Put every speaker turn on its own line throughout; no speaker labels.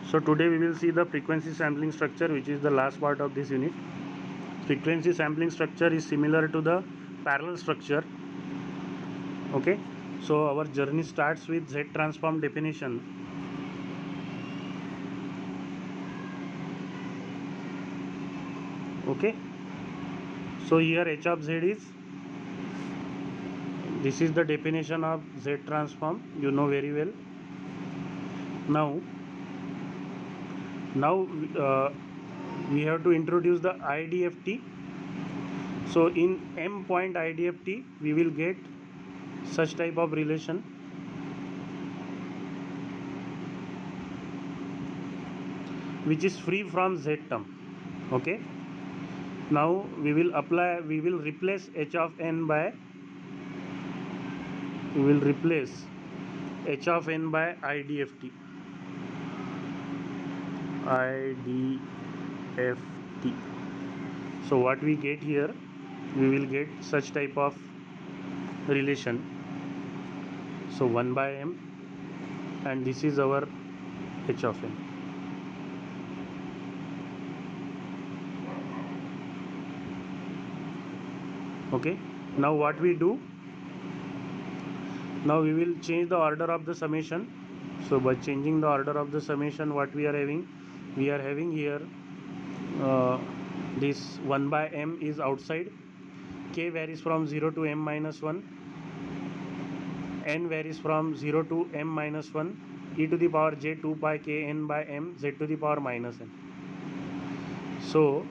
So today we will see the frequency sampling structure, which is the last part of this unit. Frequency sampling structure is similar to the parallel structure. Okay, so our journey starts with Z transform definition. Okay, so here H of Z is, this is the definition of Z transform, you know very well. Now we have to introduce the IDFT. So in M point IDFT we will get such type of relation. Which is free from Z term. Okay, now we will replace H of N by H of N by IDFT. So what we get here, we will get such type of relation. So 1 by M, and this is our H of N. Okay, now what we do, now we will change the order of the summation. So by changing the order of the summation, what we are having here this 1 by M is outside, K varies from 0 to M minus 1, N varies from 0 to M minus 1, e to the power j 2 pi k n by M, z to the power minus n. So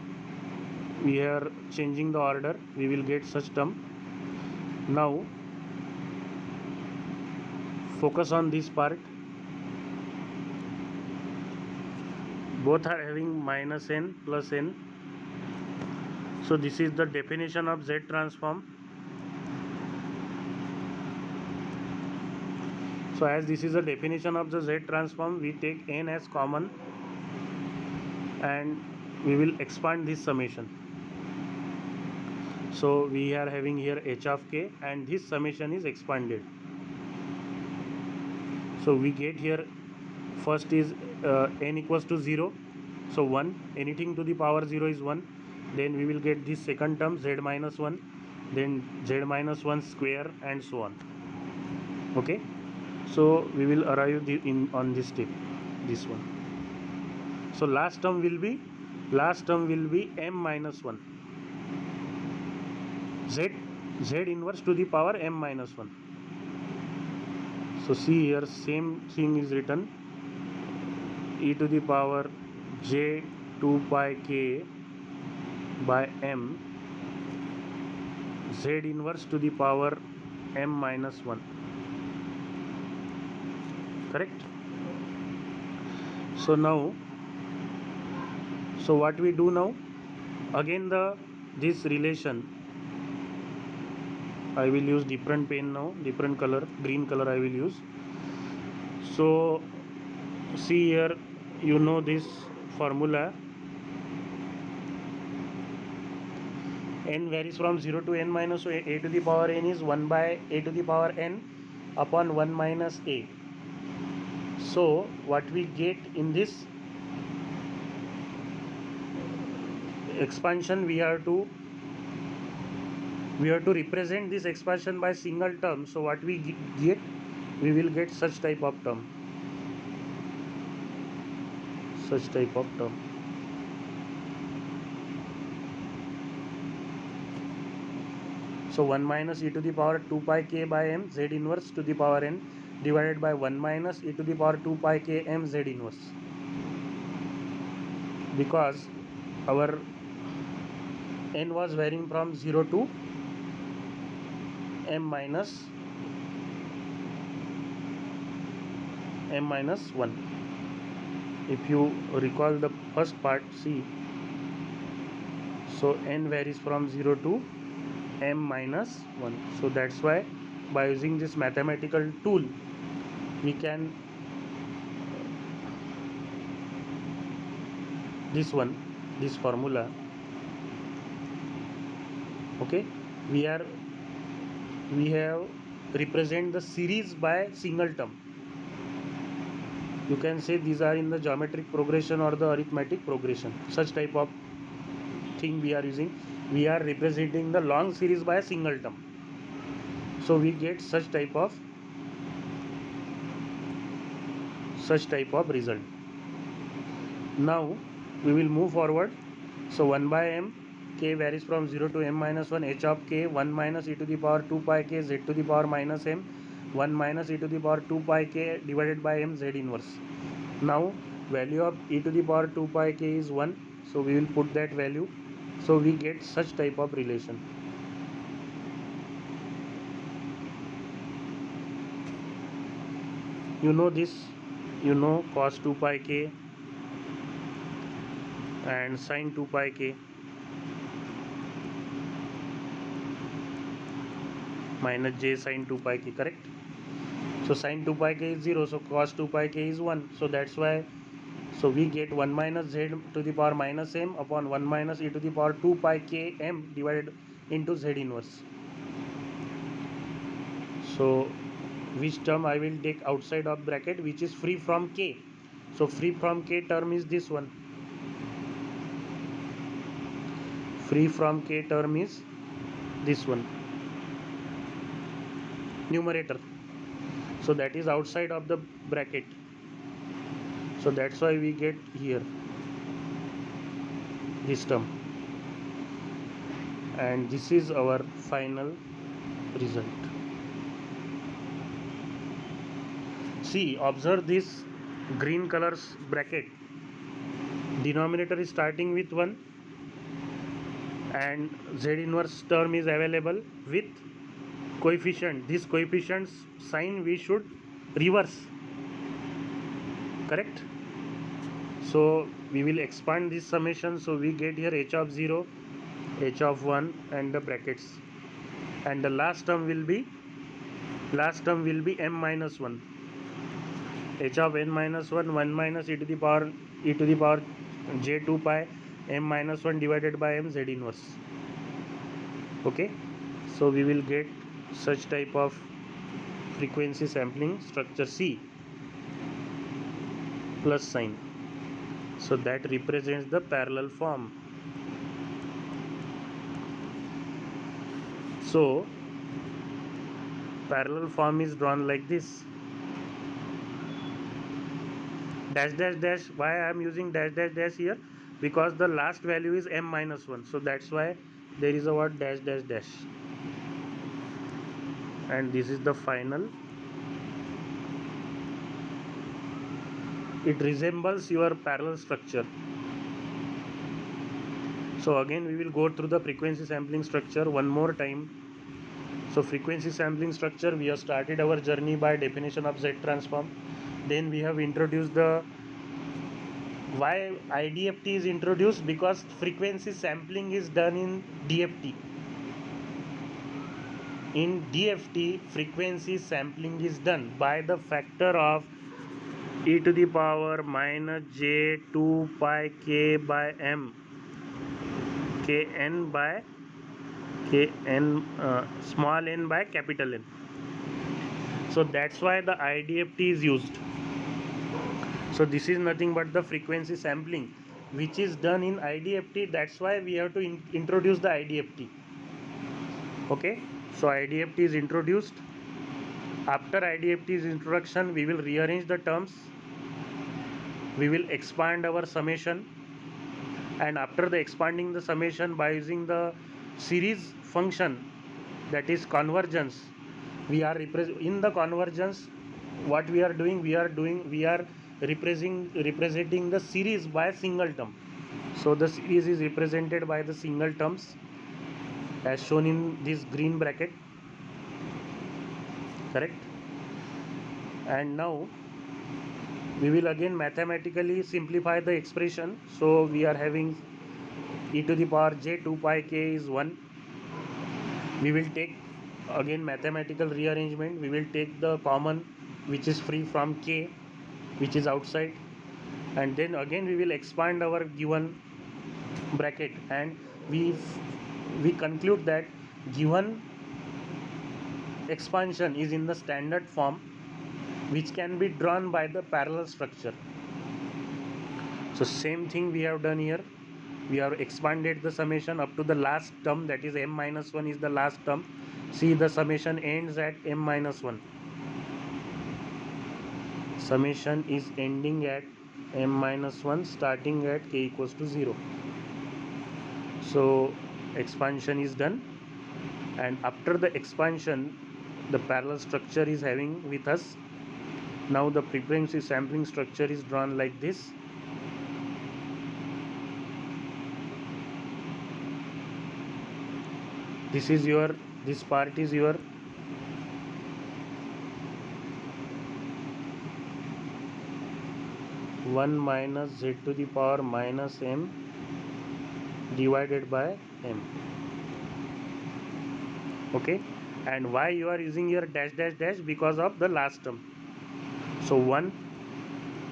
we are changing the order, we will get such term. Now focus on this part. Both are having minus n plus n. So this is the definition of Z transform. So as this is the definition of the Z transform, we take n as common and we will expand this summation. So we are having here H of K and this summation is expanded. So we get here, first is n equals to 0, so 1, anything to the power 0 is 1. Then we will get this second term z minus 1, then z minus 1 square and so on. Okay, so we will arrive on this step, this one. So last term will be m minus 1, z inverse to the power m minus 1. So see here, same thing is written, e to the power j 2 pi k by m, z inverse to the power m minus 1. Correct? So now, so what we do now, again this relation, I will use different pen now, different color, green color I will use. So see here, you know this formula, n varies from 0 to n minus, so a to the power n is 1 by a to the power n upon 1 minus a. So what we get in this expansion, we have to represent this expansion by single term. So what we get, we will get such type of term, So 1 minus e to the power 2 pi k by m, z inverse to the power n, divided by 1 minus e to the power 2 pi k m z inverse. Because our n was varying from 0 to m minus 1. If you recall the first part, see, so n varies from 0 to m minus 1. So that's why by using this mathematical tool, we can this formula. Okay, we have represent the series by single term. You can say these are in the geometric progression or the arithmetic progression. Such type of thing we are using. We are representing the long series by a single term. So we get such type of result. Now we will move forward. So 1 by m, k varies from 0 to m minus 1, h of k 1 minus e to the power 2 pi k z to the power minus m, 1 minus e to the power 2 pi k divided by m z inverse. Now value of e to the power 2 pi k is 1, so we will put that value. So we get such type of relation. You know this, you know cos 2 pi k and sin 2 pi k minus j sin 2 pi k, correct? So sin 2 pi k is 0, so cos 2 pi k is 1, so that's why, so we get 1 minus z to the power minus m upon 1 minus e to the power 2 pi k m divided into z inverse. So which term I will take outside of bracket, which is free from k. So free from k term is this one. Free from k term is this one, numerator. So that is outside of the bracket. So that's why we get here this term. And this is our final result. See, observe this green colors bracket. Denominator is starting with 1 and z inverse term is available with coefficient. This coefficient's sign we should reverse, correct? So we will expand this summation, so we get here h of 0, h of 1 and the brackets, and the last term will be m minus 1, h of n minus 1, 1 minus e to the power j 2 pi m minus 1 divided by m z inverse. Okay, so we will get such type of frequency sampling structure C plus sign. So that represents the parallel form. So parallel form is drawn like this. Dash dash dash. Why I am using dash dash dash here? Because the last value is m minus 1. So that's why there is a word dash dash dash. And this is the final. It resembles your parallel structure. So again we will go through the frequency sampling structure one more time. So frequency sampling structure, we have started our journey by definition of Z transform. Then we have introduced the why IDFT is introduced, because frequency sampling is done in DFT. In DFT, frequency sampling is done by the factor of e to the power minus j 2 pi k by m kn by kn small n by capital N. So that's why the IDFT is used. So this is nothing but the frequency sampling which is done in IDFT. That's why we have to introduce the IDFT. Okay, so IDFT is introduced. After IDFT's introduction, we will rearrange the terms, we will expand our summation, and after the expanding the summation by using the series function, that is convergence, we are in the convergence, what we are doing, we are representing the series by a single term. So the series is represented by the single terms as shown in this green bracket, correct? And now we will again mathematically simplify the expression. So we are having e to the power j 2 pi k is 1. We will take again mathematical rearrangement. We will take the common which is free from k, which is outside, and then again we will expand our given bracket, and we conclude that given expansion is in the standard form, which can be drawn by the parallel structure. So same thing we have done here. We have expanded the summation up to the last term, that is m minus 1 is the last term. See, the summation ends at m minus 1. Summation is ending at m minus 1 starting at k equals to 0. So expansion is done, and after the expansion the parallel structure is having with us. Now the frequency sampling structure is drawn like this. This part is your one minus z to the power minus m divided by m. Okay, and why you are using your dash dash dash? Because of the last term. So 1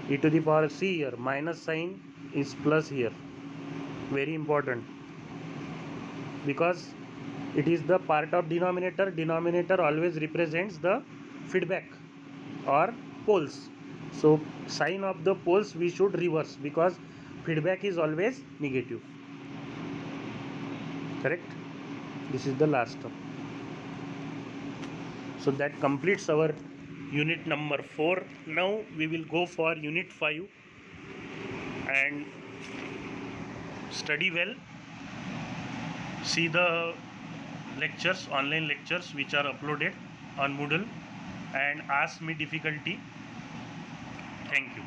e to the power, see here, minus sign is plus here, very important, because it is the part of denominator. Denominator always represents the feedback or poles. So sign of the poles we should reverse, because feedback is always negative. Correct? This is the last term. So that completes our unit number 4. Now we will go for unit 5 and study well. See the lectures, online lectures which are uploaded on Moodle, and ask me difficulty. Thank you.